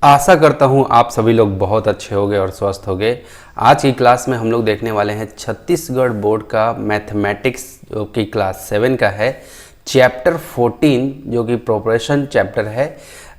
आशा करता हूँ आप सभी लोग बहुत अच्छे होंगे और स्वस्थ होंगे। आज की क्लास में हम लोग देखने वाले हैं छत्तीसगढ़ बोर्ड का मैथमेटिक्स जो कि क्लास 7 का है, चैप्टर 14 जो कि प्रोपरेशन चैप्टर है।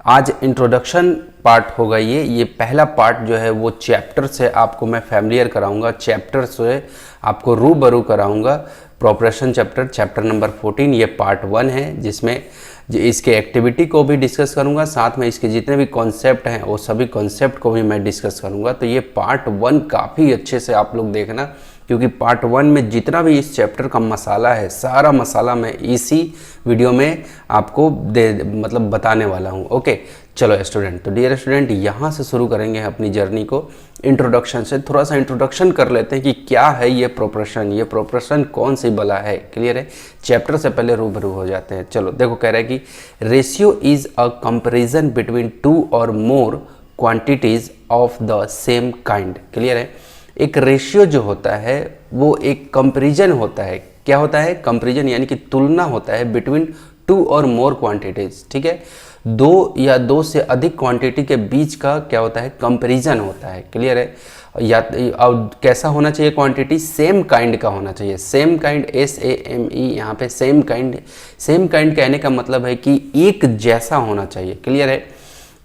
आज इंट्रोडक्शन पार्ट होगा। ये पहला पार्ट जो है वो चैप्टर से आपको मैं फैमिलियर कराऊंगा, चैप्टर से आपको रूबरू कराऊंगा। प्रोपरेशन चैप्टर नंबर 14 ये पार्ट 1 है, जिसमें इसके एक्टिविटी को भी डिस्कस करूंगा, साथ में इसके जितने भी कॉन्सेप्ट हैं वो सभी कॉन्सेप्ट को भी मैं डिस्कस करूंगा। तो ये पार्ट 1 काफ़ी अच्छे से आप लोग देखना, क्योंकि पार्ट 1 में जितना भी इस चैप्टर का मसाला है, सारा मसाला मैं इसी वीडियो में आपको बताने वाला हूँ। ओके, चलो स्टूडेंट, तो डियर स्टूडेंट यहाँ से शुरू करेंगे अपनी जर्नी को। इंट्रोडक्शन से थोड़ा सा इंट्रोडक्शन कर लेते हैं कि क्या है ये प्रोपरेशन कौन सी बला है। क्लियर है? चैप्टर से पहले रूबरू हो जाते हैं। चलो देखो, कह रहा है कि ratio is a comparison between two or more quantities of the same kind. Clear है? एक रेशियो जो होता है वो एक कंपैरिजन होता है। क्या होता है? कंपैरिजन, यानी कि तुलना होता है between two or more quantities. ठीक है, दो या दो से अधिक क्वांटिटी के बीच का क्या होता है? कंपैरिजन होता है। क्लियर है? या अब कैसा होना चाहिए? क्वांटिटी सेम काइंड का होना चाहिए। सेम काइंड, SAME, यहाँ पे सेम काइंड कहने का मतलब है कि एक जैसा होना चाहिए। क्लियर है?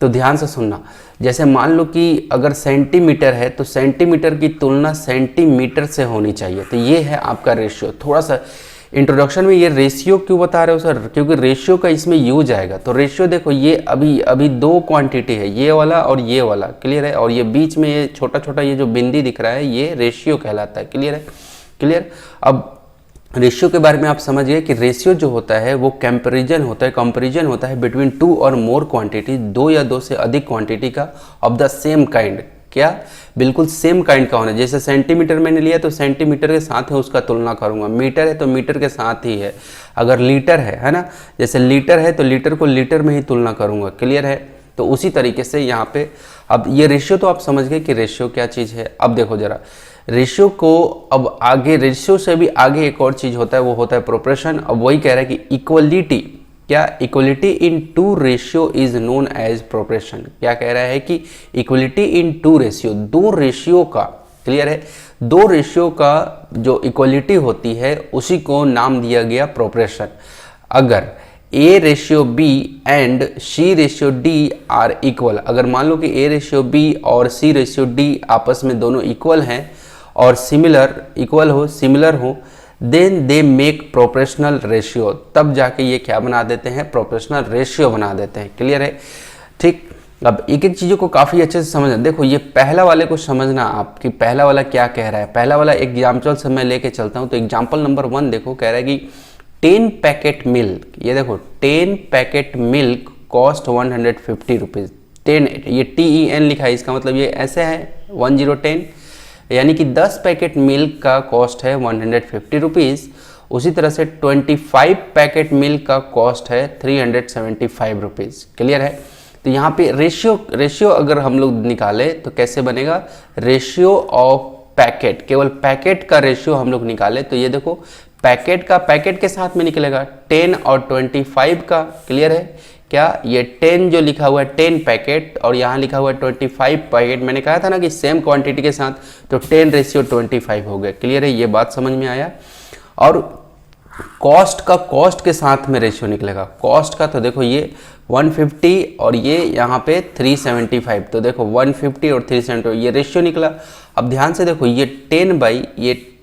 तो ध्यान से सुनना। जैसे मान लो कि अगर सेंटीमीटर है तो सेंटीमीटर की तुलना सेंटीमीटर से होनी चाहिए। तो ये है आपका रेशियो। थोड़ा सा इंट्रोडक्शन में ये रेशियो क्यों बता रहे हो सर? क्योंकि रेशियो का इसमें यूज आएगा। तो रेशियो देखो, ये अभी दो क्वांटिटी है, ये वाला और ये वाला। क्लियर है? और ये बीच में ये छोटा छोटा ये जो बिंदी दिख रहा है, ये रेशियो कहलाता है। क्लियर है? क्लियर? अब रेशियो के बारे में आप समझ गए कि रेशियो जो होता है वो कंपैरिजन होता है between two or more quantity, दो या दो से अधिक क्वांटिटी का, ऑफ द सेम काइंड। क्या? बिल्कुल सेम काइंड का होना। जैसे सेंटीमीटर मैंने लिया तो सेंटीमीटर के साथ है उसका तुलना करूंगा। मीटर है तो मीटर के साथ ही है। अगर लीटर है ना, जैसे लीटर है तो लीटर को लीटर में ही तुलना करूंगा। क्लियर है? तो उसी तरीके से यहाँ पे अब ये रेशियो तो आप समझ गए कि रेशियो क्या चीज़ है। अब देखो जरा रेशियो को, अब आगे रेशियो से भी आगे एक और चीज़ होता है, वो होता है प्रोपोर्शन। अब वही कह रहा है कि इक्वलिटी, क्या? Equality in two ratio is known as proportion. क्या कह रहा है कि इक्वलिटी इन टू रेशियो, दो रेशियो का, क्लियर है, दो रेशियो का जो इक्वलिटी होती है उसी को नाम दिया गया प्रोपोर्शन। अगर A ratio B and C ratio D are equal, अगर मान लो कि A रेशियो B और C रेशियो D आपस में दोनों इक्वल हैं और सिमिलर हो, then they make proportional ratio, तब जाके ये क्या बना देते हैं? प्रोपोर्शनल रेशियो बना देते हैं। क्लियर है? ठीक। अब एक एक चीज़ों को काफ़ी अच्छे से समझना। देखो ये पहला वाले को समझना आप कि पहला वाला क्या कह रहा है। पहला वाला एग्जाम्पल से मैं लेके चलता हूँ। तो एग्जाम्पल नंबर 1 देखो, कह रहा है कि 10 पैकेट मिल्क, ये देखो 10 पैकेट मिल्क कॉस्ट 150 रुपीज़। 10, ये TEN लिखा है, इसका मतलब ये ऐसे है 1010, यानी कि 10 पैकेट मिल्क का कॉस्ट है 150 रुपीज़। उसी तरह से 25 पैकेट मिल्क का कॉस्ट है 375 रुपीज़। क्लियर है? तो यहाँ पे रेशियो अगर हम लोग निकाले तो कैसे बनेगा? रेशियो ऑफ पैकेट, केवल पैकेट का रेशियो हम लोग निकाले तो ये देखो पैकेट के साथ में निकलेगा 10 और 25 का। क्लियर है? क्या? ये 10 जो लिखा हुआ है 10 पैकेट और यहाँ लिखा हुआ है 25 पैकेट। मैंने कहा था ना कि सेम क्वांटिटी के साथ, तो 10 रेशियो 25 हो गया। क्लियर है? ये बात समझ में आया? और कॉस्ट के साथ में रेशियो निकलेगा। कॉस्ट का तो देखो ये 150 और ये यहाँ पे 375, तो देखो 150 और 375 ये रेशियो निकला। अब ध्यान से देखो, ये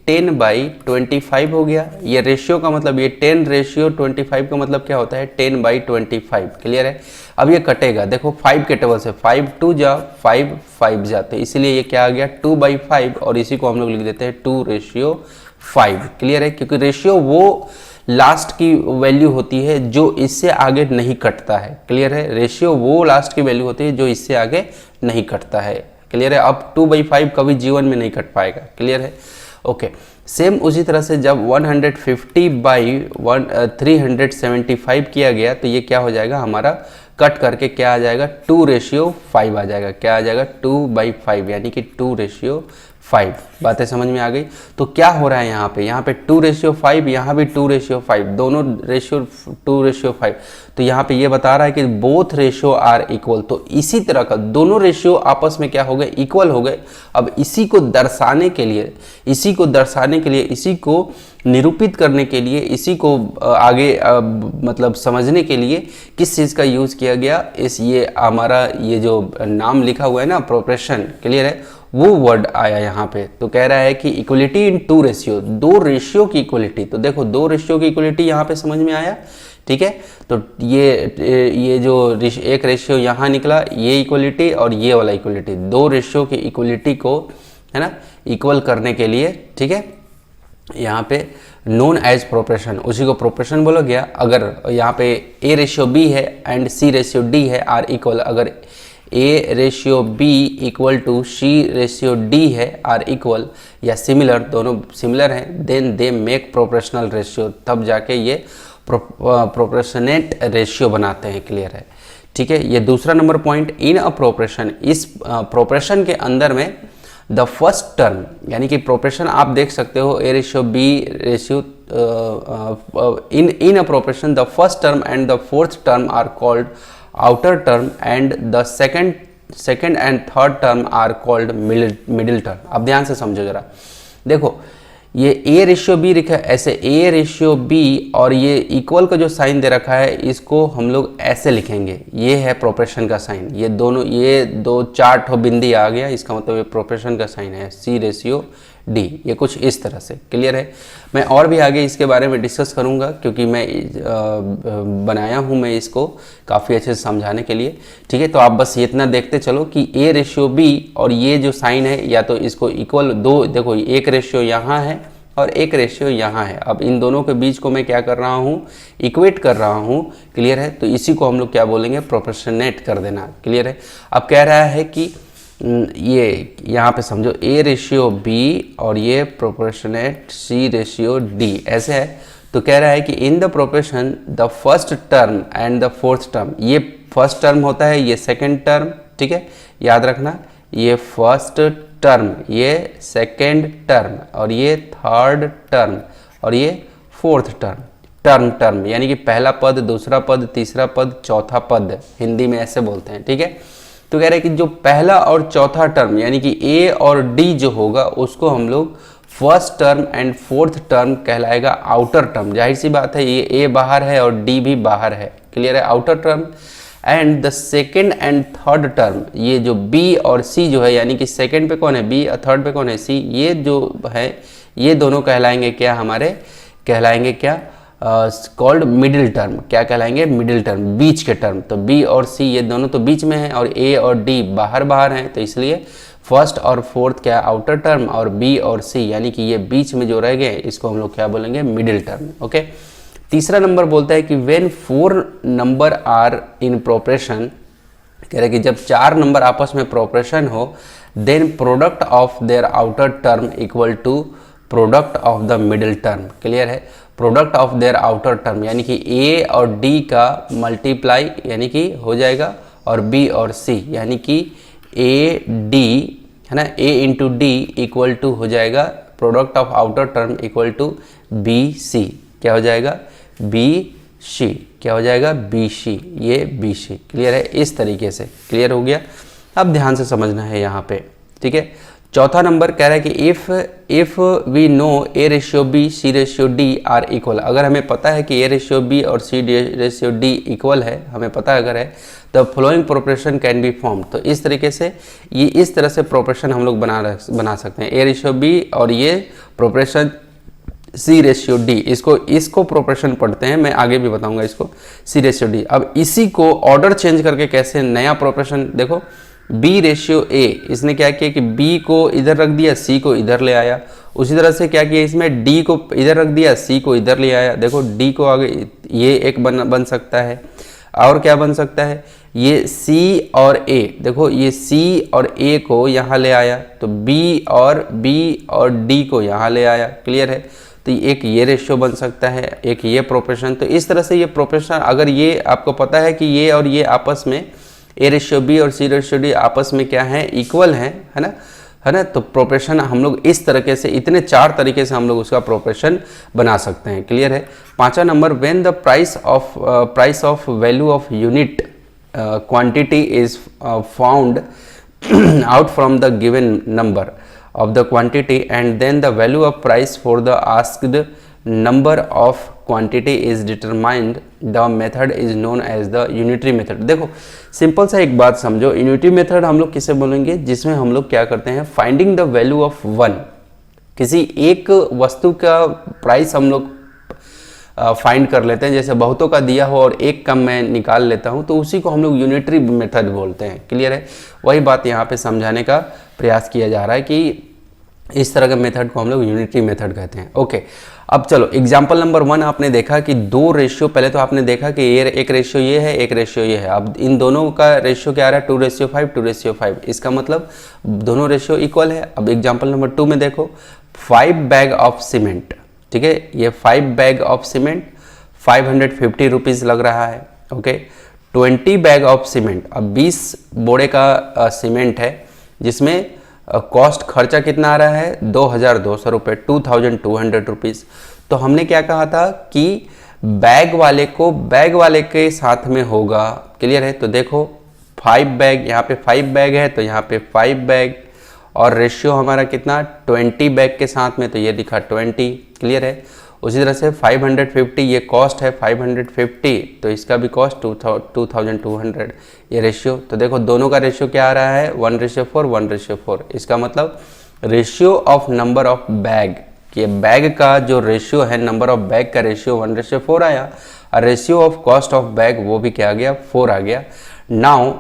10/25 हो गया। ये रेशियो का मतलब, ये 10 रेशियो 25 का मतलब क्या होता है? 10/25। क्लियर है? अब ये कटेगा, देखो 5 के टेबल से 5 2 जा 5 5 जाते, इसीलिए ये क्या आ गया? 2/5, और इसी को हम लोग लिख देते हैं 2:5। क्लियर है? क्योंकि रेशियो वो लास्ट की वैल्यू होती है जो इससे आगे नहीं कटता है। क्लियर है? रेशियो वो लास्ट की वैल्यू होती है जो इससे आगे नहीं कटता है। क्लियर है? अब 2/5 कभी जीवन में नहीं कट पाएगा। क्लियर है? ओके। सेम उसी तरह से जब 150/375 किया गया तो ये क्या हो जाएगा? हमारा कट करके क्या आ जाएगा? 2:5 आ जाएगा। क्या आ जाएगा? 2/5, यानी कि 2:5 5। बातें समझ में आ गई। तो क्या हो रहा है यहाँ पे 2:5, यहाँ भी 2:5, दोनों रेशियो 2:5। तो यहाँ पे ये बता रहा है कि बोथ रेशियो आर इक्वल। तो इसी तरह का दोनों रेशियो आपस में क्या हो गए, इक्वल हो गए। अब इसी को दर्शाने के लिए, इसी को निरूपित करने के लिए, इसी को आगे मतलब समझने के लिए किस चीज़ का यूज़ किया गया, ये हमारा ये जो नाम लिखा हुआ है ना, प्रोपोर्शन, क्लियर है, वो वर्ड आया यहाँ पे। तो कह रहा है कि इक्वलिटी इन 2 रेशियो, 2 रेशियो की इक्वलिटी। तो देखो 2 रेशियो की इक्वलिटी यहाँ पे समझ में आया, ठीक है। तो ये जो एक रेशियो यहाँ निकला, ये इक्वलिटी और ये वाला इक्वलिटी, 2 रेशियो की इक्वलिटी को, है ना, इक्वल करने के लिए, ठीक है, यहाँ पे नोन एज प्रोपोर्शन, उसी को प्रोपोर्शन बोला गया। अगर यहाँ पे A/B है एंड C/D है आर इक्वल, अगर A/B इक्वल टू C/D है आर इक्वल या सिमिलर, दोनों सिमिलर हैं, then they make proportional ratio, तब जाके ये प्रोपोर्शनेट रेशियो बनाते हैं, क्लियर है, ठीक है। ये दूसरा number point, in a proportion, इस प्रोपोर्शन के अंदर में द फर्स्ट टर्म, यानी कि प्रोपोर्शन आप देख सकते हो A/B ratio, in a proportion the first term and the fourth term are called outer term and the second and third term are called middle term। अब ध्यान से समझो जरा, देखो ये A/B लिखा है ऐसे, A/B, और ये इक्वल का जो साइन दे रखा है इसको हम लोग ऐसे लिखेंगे, ये है प्रोपोर्शन का साइन। ये दोनों, ये 4 ठो बिंदी आ गया, इसका मतलब ये प्रोपोर्शन का साइन है, C/D, ये कुछ इस तरह से, क्लियर है। मैं और भी आगे इसके बारे में डिस्कस करूंगा, क्योंकि मैं बनाया हूं मैं इसको काफ़ी अच्छे से समझाने के लिए, ठीक है। तो आप बस इतना देखते चलो कि A/B और ये जो साइन है, या तो इसको इक्वल, दो देखो, एक रेशियो यहाँ है और एक रेशियो यहाँ है। अब इन दोनों के बीच को मैं क्या कर रहा हूँ, इक्वेट कर रहा हूँ, क्लियर है। तो इसी को हम लोग क्या बोलेंगे, प्रोपोर्शनेट कर देना, क्लियर है। अब कह रहा है कि ये यहाँ पे समझो A/B और ये प्रोपोर्शनेट C/D ऐसे है। तो कह रहा है कि in the proportion the first term and the fourth term, ये फर्स्ट टर्म होता है, ये सेकंड टर्म, ठीक है, याद रखना, ये फर्स्ट टर्म, ये सेकंड टर्म, और ये थर्ड टर्म, और ये फोर्थ टर्म, यानी कि पहला पद, दूसरा पद, तीसरा पद, चौथा पद, हिंदी में ऐसे बोलते हैं, ठीक है। तो कह रहे हैं कि जो पहला और चौथा टर्म, यानी कि A और D जो होगा, उसको हम लोग first term and fourth term कहलाएगा आउटर टर्म। जाहिर सी बात है, ये A बाहर है और D भी बाहर है, क्लियर है, outer term. And the second and third term, ये जो B और C जो है, यानी कि सेकेंड पे कौन है B और थर्ड पे कौन है C, ये जो है, ये दोनों कहलाएंगे क्या, हमारे कहलाएंगे क्या, कॉल्ड मिडिल टर्म। क्या कहलाएंगे, मिडिल टर्म, बीच के टर्म। तो B और C ये दोनों तो बीच में हैं, और A और D बाहर हैं, तो इसलिए फर्स्ट और फोर्थ क्या, आउटर टर्म, और B और C यानी कि ये बीच में जो रह गए, इसको हम लोग क्या बोलेंगे, मिडिल टर्म, ओके। तीसरा नंबर बोलता है कि when 4 number are in proportion, कह रहे कि जब 4 नंबर आपस में प्रोपोर्शन हो, then product of their outer term equal to product of the middle term, clear है। Product of their outer term, यानी कि A और D का मल्टीप्लाई, यानी कि हो जाएगा, और B और C, यानी कि AD, है ना, A into D equal to हो जाएगा product of outer term equal to BC, क्या हो जाएगा, BC, क्या हो जाएगा, BC, ये BC, क्लियर है। इस तरीके से क्लियर हो गया। अब ध्यान से समझना है यहाँ पे, ठीक है। चौथा नंबर कह रहा है कि if we know A/B C/D are equal, अगर हमें पता है कि A/B और C/D इक्वल है, हमें पता अगर है, तो following proportion can be form. तो इस तरीके से, ये इस तरह से प्रोपोर्शन हम लोग बना सकते हैं, A/B और ये प्रोपोर्शन C/D, इसको प्रोपोर्शन पढ़ते हैं, मैं आगे भी बताऊंगा इसको, C/D। अब इसी को ऑर्डर चेंज करके कैसे नया प्रोपोर्शन, देखो B/A, इसने क्या किया कि B को इधर रख दिया, C को इधर ले आया। उसी तरह से क्या किया, इसमें D को इधर रख दिया, C को इधर ले आया। देखो D को आगे, ये एक बन सकता है, और क्या बन सकता है, ये C और A, देखो ये C और A को यहाँ ले आया, तो B और D को यहाँ ले आया, क्लियर है। तो एक ये रेशियो बन सकता है, एक ये प्रोपोर्शन। तो इस तरह से ये प्रोपोर्शन, अगर ये आपको पता है कि ये और ये आपस में A/B और C/D आपस में क्या है, इक्वल है ना, है ना। तो प्रोपोर्शन हम लोग इस तरीके से, इतने 4 तरीके से हम लोग उसका प्रोपोर्शन बना सकते हैं। क्लियर है। 5वां number, when the price of value of unit quantity is found out from the given number of the quantity and then the value of price for the asked number of quantity is determined, the method is known as the unitary method। देखो simple सा एक बात समझो, unitary method हम लोग किसे बोलेंगे, जिसमें हम लोग क्या करते हैं, finding the value of one, किसी एक वस्तु का प्राइस हम लोग फाइंड कर लेते हैं। जैसे बहुतों का दिया हो और एक कम मैं निकाल लेता हूं, तो उसी को हम लोग यूनिटरी मेथड बोलते हैं। क्लियर है। वही बात यहाँ पे समझाने का प्रयास किया जा रहा है कि इस तरह के मेथड को हम लोग यूनिटरी मेथड कहते हैं। ओके, अब चलो एग्जांपल नंबर 1 आपने देखा कि 2 रेशियो, पहले तो आपने देखा कि ये एक रेशियो ये है, एक रेशियो ये है। अब इन दोनों का रेशियो क्या आ रहा है, 2:5, 2:5। इसका मतलब दोनों रेशियो इक्वल है। अब एग्जाम्पल नंबर 2 में देखो, 5 बैग ऑफ सीमेंट, ठीक है, ये 5 बैग ऑफ सीमेंट 550 रुपीज़ लग रहा है। ओके, 20 बैग ऑफ सीमेंट, अब 20 बोरे का सीमेंट है, जिसमें कॉस्ट खर्चा कितना आ रहा है, 2200 रुपये, 2200 रुपीज़। तो हमने क्या कहा था कि बैग वाले को बैग वाले के साथ में होगा। क्लियर है। तो देखो 5 बैग, यहाँ पे 5 बैग है तो यहाँ पे 5 बैग, और रेशियो हमारा कितना, 20 बैग के साथ में, तो ये लिखा 20। क्लियर है। उसी तरह से 550, ये कॉस्ट है 550, तो इसका भी कॉस्ट 2200, ये रेशियो। तो देखो दोनों का रेशियो क्या आ रहा है, 1:4, 1:4। इसका मतलब ratio of number of bag, कि बैग का जो रेशियो है, नंबर ऑफ बैग का रेशियो 1:4 आया, और ratio of cost of bag वो भी क्या आ गया, 4 आ गया। नाउ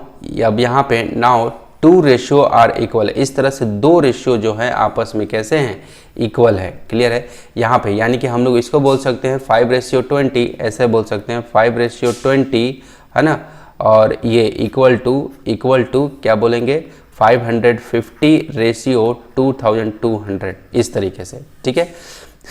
अब यहाँ पे नाउ 2 रेशियो आर इक्वल, इस तरह से 2 रेशियो जो है आपस में कैसे हैं, इक्वल है। क्लियर है। यहाँ पे यानी कि हम लोग इसको बोल सकते हैं 5:20, ऐसे बोल सकते हैं 5:20, है ना, और ये इक्वल टू क्या बोलेंगे, 550:2200, इस तरीके से। ठीक है।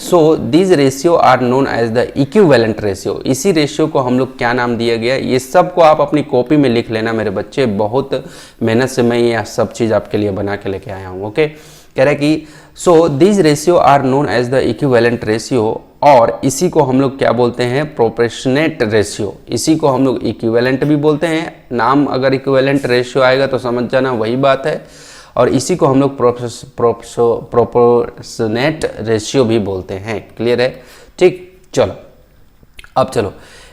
So these ratio are known as the equivalent ratio. इसी रेशियो को हम लोग क्या नाम दिया गया, ये सब को आप अपनी कॉपी में लिख लेना मेरे बच्चे, बहुत मेहनत से मैं ये सब चीज़ आपके लिए बना के लेके आया हूँ। ओके, कह रहा है कि so these ratio are known as the equivalent ratio, और इसी को हम लोग क्या बोलते हैं, प्रोपोर्शनेट रेशियो। इसी को हम लोग इक्विवेलेंट भी बोलते हैं। नाम अगर इक्विवेलेंट रेशियो आएगा तो समझ जाना वही बात है, और इसी को हम लोग प्रोपोर्शनेट रेशियो भी बोलते हैं। क्लियर है। ठीक, चलो अब चलो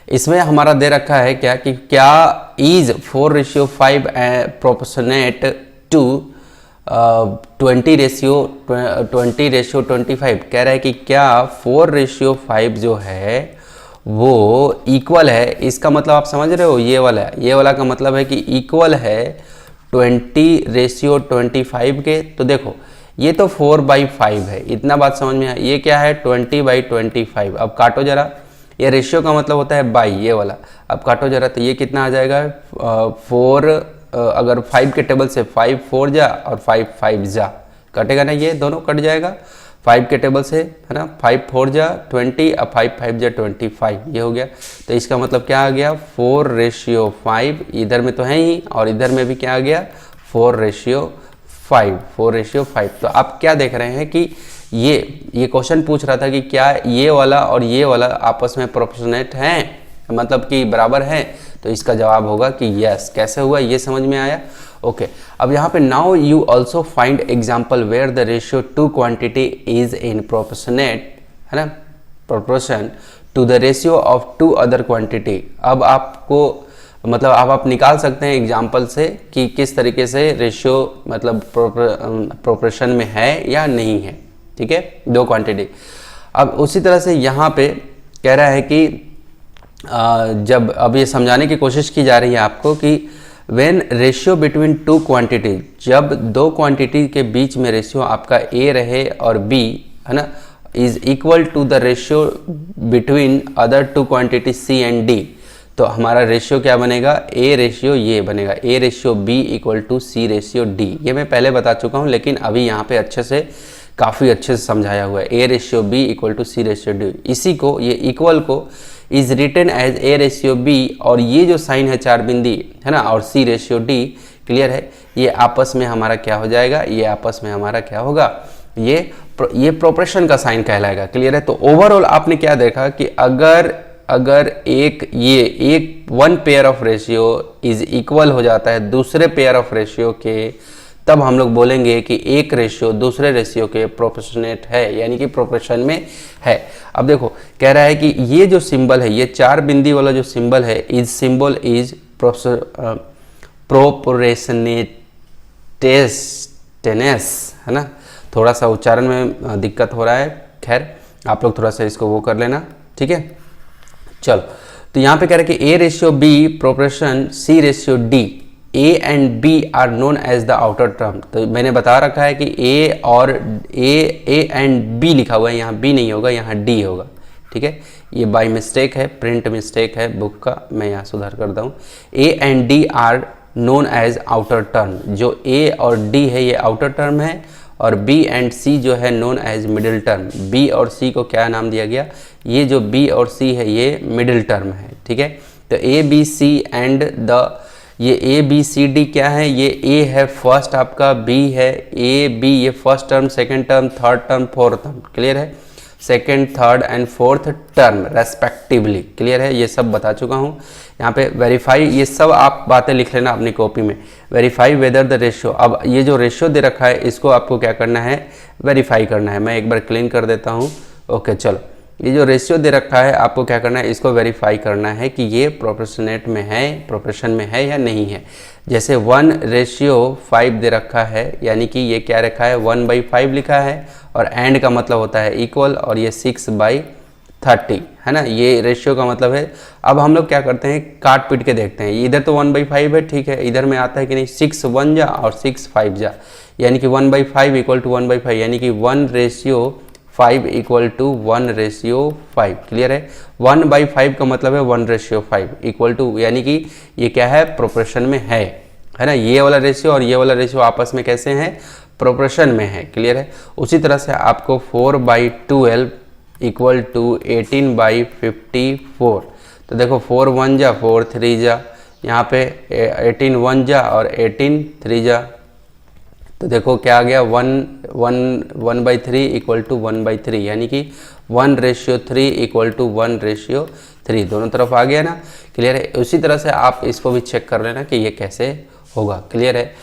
इसमें हमारा दे रखा है क्या कि क्या इज 4:5 प्रोपोर्शनेट टू 20:25। कह रहा है कि क्या 4:5 जो है वो इक्वल है। इसका मतलब आप समझ रहे हो, ये वाला का मतलब है कि इक्वल है 20:25 के। तो देखो ये तो 4/5 है, इतना बात समझ में आया। ये क्या है, 20/25। अब काटो जरा, ये रेशियो का मतलब होता है बाई, ये वाला। अब काटो जरा, तो ये कितना आ जाएगा, 4 अगर 5 के टेबल से 5 4 जा और 5 5 जा, कटेगा ना, ये दोनों कट जाएगा 5 के टेबल से, है ना। 5 4 जा 20 और 5 5 जा 25, ये हो गया। तो इसका मतलब क्या आ गया, 4:5। इधर में तो है ही, और इधर में भी क्या आ गया, 4:5। तो आप क्या देख रहे हैं कि ये क्वेश्चन पूछ रहा था कि क्या ये वाला और ये वाला आपस में प्रोपोर्शनेट हैं, मतलब कि बराबर हैं। तो इसका जवाब होगा कि यस। कैसे हुआ ये समझ में आया। ओके, अब यहाँ पे now you also find example where the ratio two quantity is in proportionate, है ना, proportion to the ratio of 2 other quantity. अब आपको मतलब अब आप निकाल सकते हैं एग्जाम्पल से कि किस तरीके से रेशियो मतलब प्रोपोर्शन में है या नहीं है। ठीक है, 2 क्वांटिटी। अब उसी तरह से यहाँ पे कह रहा है कि जब अब ये समझाने की कोशिश की जा रही है आपको कि व्हेन रेशियो बिटवीन 2 क्वांटिटी, जब 2 क्वांटिटी के बीच में रेशियो आपका ए रहे और बी, है ना, is equal to the ratio between other 2 quantity C and D. तो हमारा रेशियो क्या बनेगा, ए रेशियो ये बनेगा, A ratio B equal to C ratio D. ये मैं पहले बता चुका हूँ, लेकिन अभी यहाँ पे काफ़ी अच्छे से समझाया हुआ है। A ratio B equal to C ratio D. इसी को, ये इक्वल को is written as A ratio B, और ये जो साइन है 4 बिंदी, है ना, और सी रेशियो डी, क्लियर है। ये आपस में हमारा क्या हो जाएगा, ये आपस में हमारा क्या होगा, ये प्रोपोर्शन का साइन कहलाएगा। क्लियर है। तो ओवरऑल आपने क्या देखा कि अगर एक one pair of ratio is equal हो जाता है दूसरे पेयर ऑफ रेशियो के, तब हम लोग बोलेंगे कि एक रेशियो दूसरे रेशियो के प्रोपोर्शनेट है, यानी कि प्रोपोर्शन में है। अब देखो कह रहा है कि ये जो सिंबल है, ये 4 बिंदी वाला जो सिंबल है, इज सिंबल इज प्रोपोर्शनेटेस, है ना। थोड़ा सा उच्चारण में दिक्कत हो रहा है, खैर आप लोग थोड़ा सा इसको वो कर लेना, ठीक है। चलो, तो यहाँ पे कह रहे हैं कि A ratio B proportion C ratio D, A and B are known as the outer term. तो मैंने बता रखा है कि ए और ए एंड बी लिखा हुआ है, यहाँ बी नहीं होगा, यहाँ डी होगा, ठीक है। ये बाय मिस्टेक है, प्रिंट मिस्टेक है बुक का, मैं यहाँ सुधार करता हूँ। A and D are known as outer term, जो ए और डी है ये आउटर टर्म है, और बी एंड सी जो है known as middle term. B और सी को क्या नाम दिया गया, ये जो बी और सी है ये मिडिल टर्म है, ठीक है। तो A B C and D, ये ए बी सी डी क्या है, ये ए है फर्स्ट आपका, बी है ए बी ये first term, second term, third term, fourth term, clear है। Second, third and fourth term respectively, clear है। ये सब बता चुका हूँ। यहाँ पे वेरीफाई, ये सब आप बातें लिख लेना अपनी कॉपी में। वेरीफाई वेदर द रेशियो, अब ये जो रेशियो दे रखा है इसको आपको क्या करना है, वेरीफाई करना है। मैं एक बार क्लीन कर देता हूँ। ओके चलो, ये जो रेशियो दे रखा है आपको क्या करना है, इसको वेरीफाई करना है कि ये प्रोपोर्शनेट में है, प्रोपोर्शन में है या नहीं है। जैसे 1:5 दे रखा है, यानी कि ये क्या रखा है, 1/5 लिखा है, और एंड का मतलब होता है इक्वल, और ये 6/30 है ना, ये रेशियो का मतलब है। अब हम लोग क्या करते हैं, काट पीट के देखते हैं। इधर तो 1/5 है, ठीक है, इधर में आता है कि नहीं, 6 1 जा और 6 5 जा, यानी कि 1/5 इक्वल टू 1/5, यानी कि 1:5 इक्वल टू 1:5, क्लियर है। 1/5 का मतलब है 1:5 इक्वल टू, यानी कि ये क्या है, प्रोपोर्शन में है ना। ये वाला रेशियो और ये वाला रेशियो आपस में कैसे हैं, प्रोपोर्शन में है, क्लियर है। उसी तरह से आपको 4/12 इक्वल टू 18/54, तो देखो 4 1 जा 4 3 जा, यहाँ पे 18 1 जा और 18 3 जा, तो देखो क्या आ गया, 1/3 इक्वल टू 1/3, यानी कि 1:3 इक्वल टू 1:3, दोनों तरफ आ गया ना, क्लियर है। उसी तरह से आप इसको भी चेक कर लेना कि ये कैसे होगा, क्लियर है।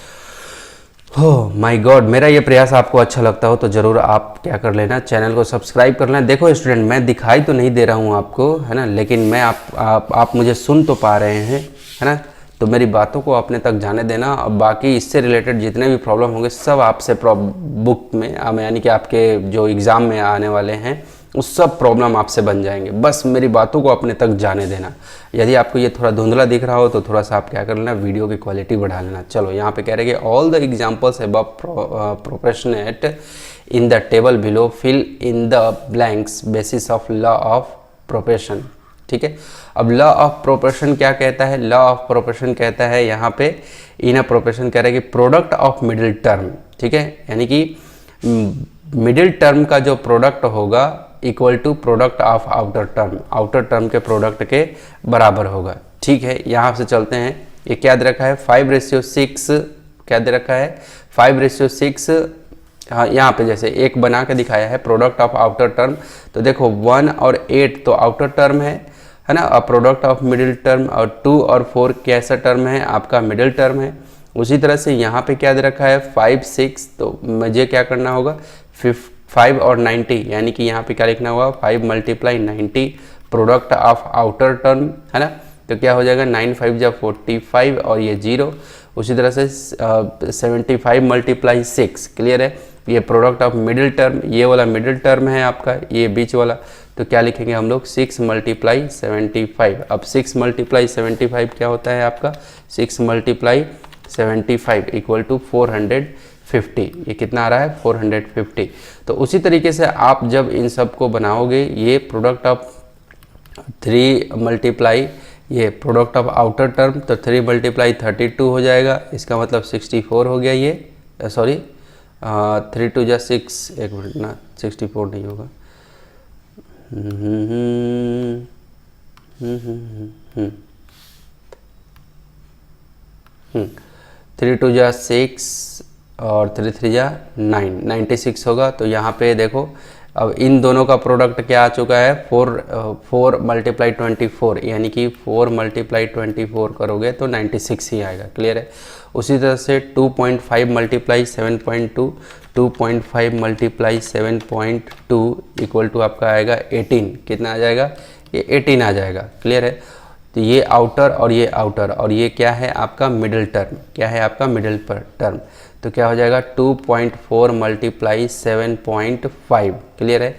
हो माय गॉड, मेरा ये प्रयास आपको अच्छा लगता हो तो ज़रूर आप क्या कर लेना, चैनल को सब्सक्राइब कर लेना। देखो स्टूडेंट, मैं दिखाई तो नहीं दे रहा हूँ आपको, है ना, लेकिन मैं आप मुझे सुन तो पा रहे हैं, है ना। तो मेरी बातों को अपने तक जाने देना, और बाकी इससे रिलेटेड जितने भी प्रॉब्लम होंगे सब आपसे बुक में, यानी कि आपके जो एग्ज़ाम में आने वाले हैं उस सब प्रॉब्लम आपसे बन जाएंगे। बस मेरी बातों को अपने तक जाने देना। यदि आपको ये थोड़ा धुंधला दिख रहा हो तो थोड़ा सा आप क्या कर लेना, वीडियो की क्वालिटी बढ़ा लेना। चलो, यहाँ पे कह रहे हैं कि all the examples above proportionate in the table below, fill in the blanks basis of law of proportion, ठीक है। अब लॉ ऑफ प्रोपोर्शन क्या कहता है, लॉ ऑफ प्रोपोर्शन कहता है यहाँ पे इन अ प्रोपोर्शन कह रहे हैं कि प्रोडक्ट ऑफ मिडिल टर्म, ठीक है, यानी कि मिडिल टर्म का जो प्रोडक्ट होगा equal to product of outer term, outer term के प्रोडक्ट के बराबर होगा, ठीक है। यहाँ से चलते हैं, ये क्या दे रखा है, 5:6, क्या दे रखा है, 5:6। हाँ, यहाँ पे जैसे एक बना के दिखाया है प्रोडक्ट ऑफ आउटर टर्म, तो देखो 1 और 8 तो आउटर टर्म है ना, और प्रोडक्ट ऑफ मिडिल टर्म, और 2 और 4 कैसा टर्म है, आपका मिडिल टर्म है। उसी तरह से यहाँ पे क्या दे रखा है, 5 6, तो मुझे क्या करना होगा, 5 और 90, यानी कि यहाँ पे क्या लिखना होगा, 5 × 90 प्रोडक्ट ऑफ आउटर टर्म, है ना। तो क्या हो जाएगा, 9 5 जा 45 और ये 0। उसी तरह से 75 × 6, क्लियर है, ये प्रोडक्ट ऑफ मिडिल टर्म, ये वाला मिडिल टर्म है आपका, ये बीच वाला, तो क्या लिखेंगे हम लोग, 6 × 75। अब 6 × 75 क्या होता है आपका, 6 × 75 इक्वल टू 450, ये कितना आ रहा है, 450। तो उसी तरीके से आप जब इन सब को बनाओगे, ये प्रोडक्ट ऑफ 3 × ये प्रोडक्ट ऑफ आउटर टर्म, तो 3 × 32 हो जाएगा, इसका मतलब 64 हो गया ये, सॉरी 3 2 जा 6, एक मिनट ना, 64 नहीं होगा, 3 3 2 जा 6 और 3 3 जा 9, 96 होगा। तो यहाँ पे देखो अब इन दोनों का प्रोडक्ट क्या आ चुका है, 4 मल्टीप्लाई 24, यानी कि 4 मल्टीप्लाई 24 करोगे तो 96 ही आएगा। क्लियर है। उसी तरह से 2.5 मल्टीप्लाई 7.2, 2.5 मल्टीप्लाई 7.2 इक्वल टू आपका आएगा 18। कितना आ जाएगा, ये 18 आ जाएगा। क्लियर है। तो ये आउटर और ये आउटर, और ये क्या है आपका मिडिल टर्म, क्या है आपका मिडिल टर्म। तो क्या हो जाएगा 2.4 मल्टीप्लाई 7.5। क्लियर है।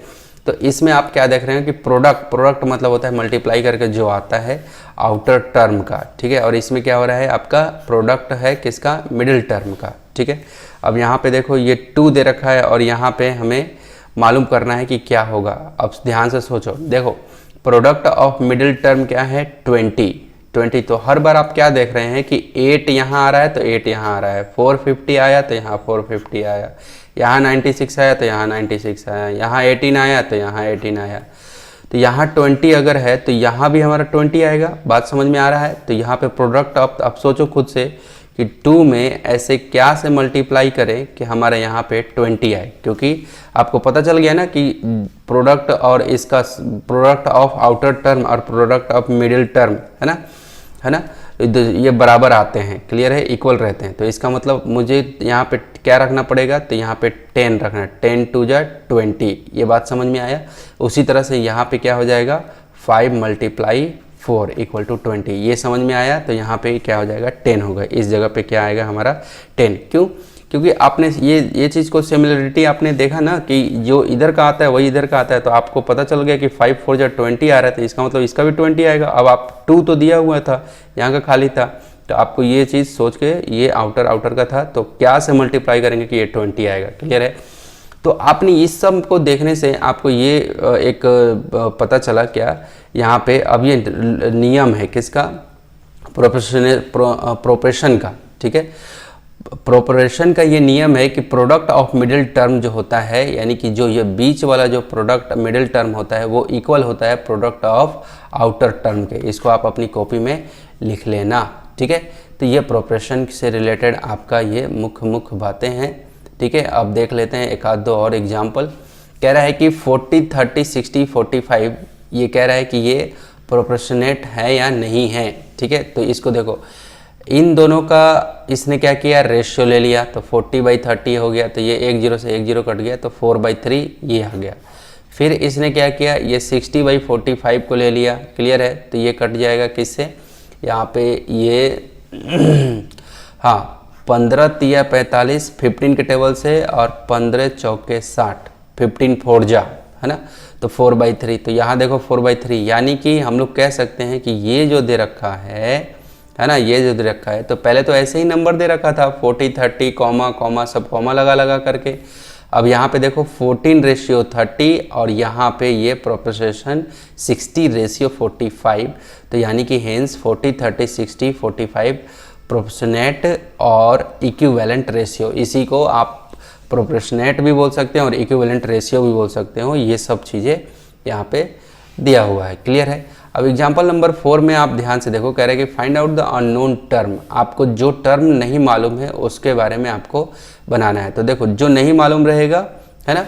तो इसमें आप क्या देख रहे हैं कि प्रोडक्ट मतलब होता है मल्टीप्लाई करके जो आता है आउटर टर्म का। ठीक है। और इसमें क्या हो रहा है, आपका प्रोडक्ट है किसका, मिडिल टर्म का। ठीक है। अब यहाँ पे देखो ये 2 दे रखा है और यहाँ पे हमें मालूम करना है कि क्या होगा। अब ध्यान से सोचो, देखो प्रोडक्ट ऑफ मिडिल टर्म क्या है 20। तो हर बार आप क्या देख रहे हैं कि 8 यहाँ आ रहा है तो 8 यहाँ आ रहा है, 450 आया तो यहाँ 450 आया, यहाँ 96 आया तो यहाँ 96 आया, यहाँ 18 आया तो यहाँ 18 आया। तो यहाँ 20 अगर है तो यहाँ भी हमारा 20 आएगा। बात समझ में आ रहा है। तो यहाँ पे प्रोडक्ट आप सोचो खुद से कि 2 में ऐसे क्या से मल्टीप्लाई करें कि हमारे यहाँ पे 20 आए, क्योंकि आपको पता चल गया ना कि प्रोडक्ट और इसका प्रोडक्ट ऑफ आउटर टर्म और प्रोडक्ट ऑफ मिडिल टर्म है ना, ये बराबर आते हैं। क्लियर है, इक्वल रहते हैं। तो इसका मतलब मुझे यहाँ पे क्या रखना पड़ेगा, तो यहाँ पे 10 रखना है, 10 2 जा 20। ये बात समझ में आया। उसी तरह से यहाँ पे क्या हो जाएगा 5 मल्टीप्लाई 4 इक्वल टू 20। ये समझ में आया। तो यहाँ पे क्या हो जाएगा 10 होगा। इस जगह पे क्या आएगा हमारा 10। क्यों, क्योंकि आपने ये चीज़ को सिमिलरिटी आपने देखा ना कि जो इधर का आता है वही इधर का आता है। तो आपको पता चल गया कि 5 4 जा 20 आ रहा है, तो इसका मतलब इसका भी 20 आएगा। अब आप 2 तो दिया हुआ था, यहाँ का खाली था, तो आपको ये चीज़ सोच के ये आउटर का था तो क्या से मल्टीप्लाई करेंगे कि ये 20 आएगा। क्लियर है। तो आपने इस सब को देखने से आपको ये एक पता चला क्या, यहाँ पे अब ये नियम है किसका, प्रोपोर्शन का। ठीक है। प्रोपोर्शन का ये नियम है कि प्रोडक्ट ऑफ मिडिल टर्म जो होता है, यानी कि जो ये बीच वाला जो प्रोडक्ट मिडिल टर्म होता है वो इक्वल होता है प्रोडक्ट ऑफ आउटर टर्म के। इसको आप अपनी कॉपी में लिख लेना। ठीक है। तो ये प्रोपोर्शन से रिलेटेड आपका ये मुख्य बातें हैं। ठीक है। अब देख लेते हैं एक आध दो और एग्जाम्पल। कह रहा है कि 40 30 60 45, ये कह रहा है कि ये प्रोपोर्शनेट है या नहीं है। ठीक है। तो इसको देखो, इन दोनों का इसने क्या किया, रेशियो ले लिया। तो 40/30 हो गया, तो ये 1 0 से 1 0 कट गया, तो 4/3 ये आ गया। फिर इसने क्या किया, ये 60/45 को ले लिया। क्लियर है। तो ये कट जाएगा किससे, यहाँ पे ये हाँ 15 तिया 45 15 के टेबल से, और 15 चौके 60 15 4 जा, है ना। तो 4/3। तो यहाँ देखो 4/3, यानी कि हम लोग कह सकते हैं कि ये जो दे रखा है ना, ये जो दे रखा है, तो पहले तो ऐसे ही नंबर दे रखा था 40 30 कॉमा सब कॉमा लगा करके। अब यहाँ पे देखो 14:30 और यहाँ पे ये प्रोपोर्शन 60:45। तो यानी कि हेंस 40 30 60 45 प्रोपोर्शनेट और इक्विवेलेंट रेशियो। इसी को आप प्रोपोर्शनेट भी बोल सकते हैं और इक्विवेलेंट रेशियो भी बोल सकते हो। ये सब चीज़ें यहाँ पे दिया हुआ है। क्लियर है। अब एग्जांपल नंबर 4 में आप ध्यान से देखो, कह रहे हैं कि find out the unknown term. आपको जो टर्म नहीं मालूम है उसके बारे में आपको बनाना है। तो देखो जो नहीं मालूम रहेगा, है ना,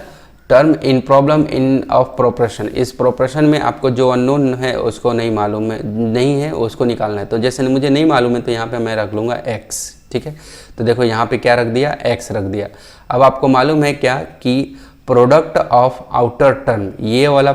term in problem in of proportion, इस प्रोपोर्शन में आपको जो अननोन है उसको नहीं मालूम है, नहीं है उसको निकालना है। तो जैसे मुझे नहीं मालूम है तो यहाँ पे मैं रख लूँगा x। ठीक है। तो देखो यहाँ पे क्या रख दिया, x रख दिया। अब आपको मालूम है क्या कि प्रोडक्ट ऑफ आउटर टर्म, ये वाला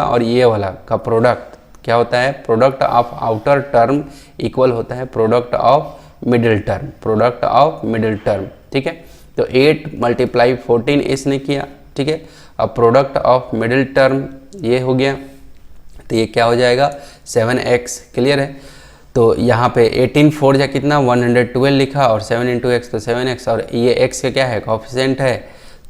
और ये वाला का प्रोडक्ट क्या होता है, product of outer term equal होता है product of middle term, product of middle term. ठीक है। तो 8 × 14 इसने किया। ठीक है। अब प्रोडक्ट ऑफ मिडिल टर्म ये हो गया, तो ये क्या हो जाएगा 7x। क्लियर है। तो यहाँ पे 18 4 जा कितना 112 लिखा, और 7 × x तो 7x, और ये x का क्या है, कोएफिशिएंट है,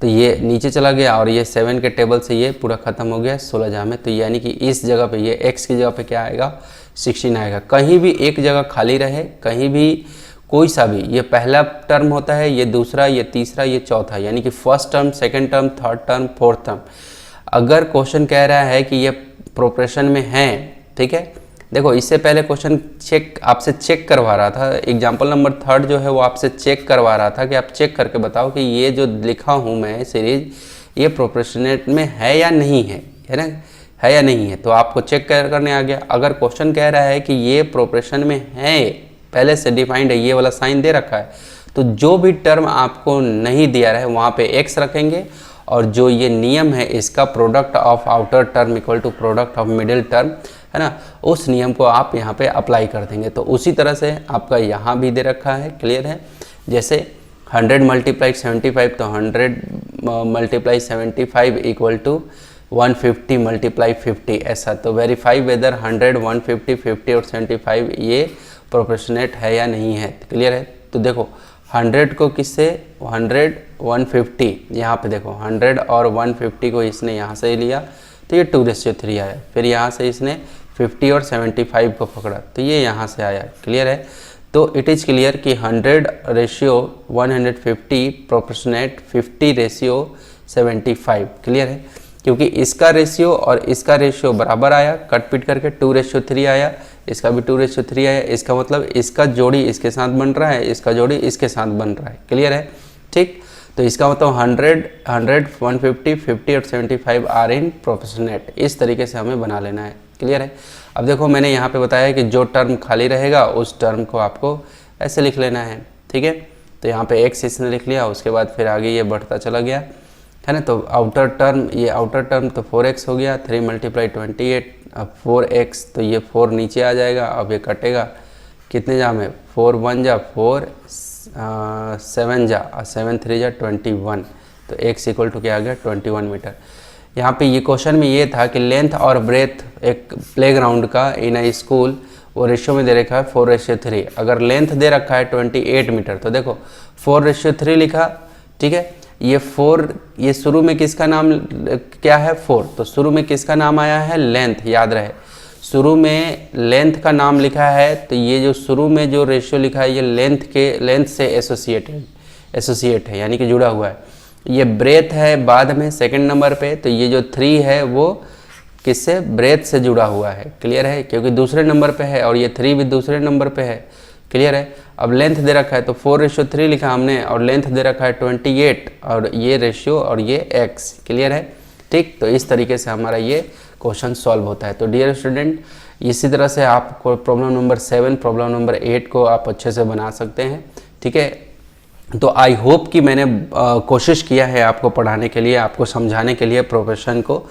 तो ये नीचे चला गया, और ये 7 के टेबल से ये पूरा खत्म हो गया 16 जा में। तो यानी कि इस जगह पे ये x की जगह पे क्या आएगा 16 आएगा। कहीं भी एक जगह खाली रहे, कहीं भी कोई सा भी, ये पहला टर्म होता है, ये दूसरा, ये तीसरा, ये चौथा, यानी कि first term, second term, third term, fourth term. अगर क्वेश्चन कह रहा है कि ये प्रोपोर्शन में है, ठीक है, देखो इससे पहले क्वेश्चन आपसे चेक करवा रहा था, एग्जाम्पल नंबर 3 जो है वो आपसे चेक करवा रहा था कि आप चेक करके बताओ कि ये जो लिखा हूँ मैं सीरीज, ये प्रोपोर्शनेट में है या नहीं है ना, है या नहीं है। तो आपको चेक करने आ गया। अगर क्वेश्चन कह रहा है कि ये प्रोपोर्शन में है, पहले से डिफाइंड है, ये वाला साइन दे रखा है, तो जो भी टर्म आपको नहीं दिया रहे वहाँ पे x रखेंगे, और जो ये नियम है इसका product of outer term equal to product of middle term, है ना, उस नियम को आप यहाँ पे अप्लाई कर देंगे। तो उसी तरह से आपका यहाँ भी दे रखा है, क्लियर है। जैसे 100 मल्टीप्लाई 75, तो 100 मल्टीप्लाई 75 इक्वल टू 150 मल्टीप्लाई 50, ऐसा। तो वेरीफाई वेदर 100, 150, 50 और 75 ये प्रोपोर्शनेट है या नहीं है, क्लियर है। तो देखो 100 को किससे, 100 150, यहाँ पे देखो 100 और 150 को इसने यहाँ से लिया तो ये 2:3 आया। फिर यहाँ से इसने 50 और 75 को पकड़ा तो ये यहाँ से आया, क्लियर है। तो इट इज़ क्लियर कि 100:150 प्रोपोर्शनेट 50:75, क्लियर है। क्योंकि इसका रेशियो और इसका रेशियो बराबर आया, कट पीट करके 2:3 आया, इसका भी 2:3 आया। इसका मतलब इसका जोड़ी इसके साथ बन रहा है, इसका जोड़ी इसके साथ बन रहा है, क्लियर है, ठीक। तो इसका मतलब 100, 150, 50 और 75 आर इन प्रोपोर्शनेट। इस तरीके से हमें बना लेना है, क्लियर है। अब देखो मैंने यहाँ पे बताया कि जो टर्म खाली रहेगा उस टर्म को आपको ऐसे लिख लेना है, ठीक है। तो यहाँ पे x इसने लिख लिया, उसके बाद फिर आगे ये बढ़ता चला गया, है ना। तो आउटर टर्म, ये आउटर टर्म तो 4x हो गया, 3 मल्टीप्लाई 28, अब 4x, तो ये 4 नीचे आ जाएगा, अब ये कटेगा, कितने जा में 4 1 जा 4, 7 जा, और 7 3 जा 21, तो x इक्वल टू क्या आ गया 21 मीटर। यहाँ पे ये क्वेश्चन में ये था कि लेंथ और ब्रेथ एक प्लेग्राउंड का इन ए स्कूल, वो रेशियो में दे रखा है 4:3। अगर लेंथ दे रखा है 28 मीटर, तो देखो 4:3 लिखा, ठीक है। ये 4, ये शुरू में किसका नाम क्या है 4, तो शुरू में किसका नाम आया है लेंथ, याद रहे शुरू में लेंथ का नाम लिखा है, तो ये जो शुरू में जो रेशियो लिखा है ये लेंथ से एसोसिएट है, यानी कि जुड़ा हुआ है। ये ब्रेथ है बाद में सेकंड नंबर पे, तो ये जो 3 है वो किससे, ब्रेथ से जुड़ा हुआ है, क्लियर है, क्योंकि दूसरे नंबर पे है, और ये 3 भी दूसरे नंबर पे है, क्लियर है। अब लेंथ दे रखा है तो 4:3 लिखा हमने, और लेंथ दे रखा है 28, और ये रेशियो और ये x, क्लियर है, ठीक। तो इस तरीके से हमारा ये क्वेश्चन सॉल्व होता है। तो डियर स्टूडेंट, इसी तरह से आप प्रॉब्लम नंबर 7, प्रॉब्लम नंबर 8 को आप अच्छे से बना सकते हैं, ठीक है। तो आई होप कि मैंने कोशिश किया है आपको पढ़ाने के लिए, आपको समझाने के लिए प्रोफेशन को।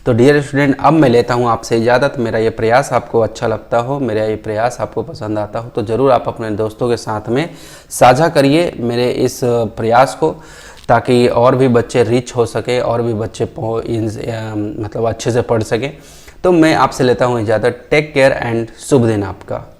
तो डियर स्टूडेंट, अब मैं लेता हूं आपसे इजाज़त। मेरा ये प्रयास आपको अच्छा लगता हो, मेरा ये प्रयास आपको पसंद आता हो, तो ज़रूर आप अपने दोस्तों के साथ में साझा करिए मेरे इस प्रयास को, ताकि और भी बच्चे रिच हो सके, और भी बच्चे मतलब अच्छे से पढ़ सकें। तो मैं आपसे लेता हूँ इजाज़त। टेक केयर एंड शुभ दिन आपका।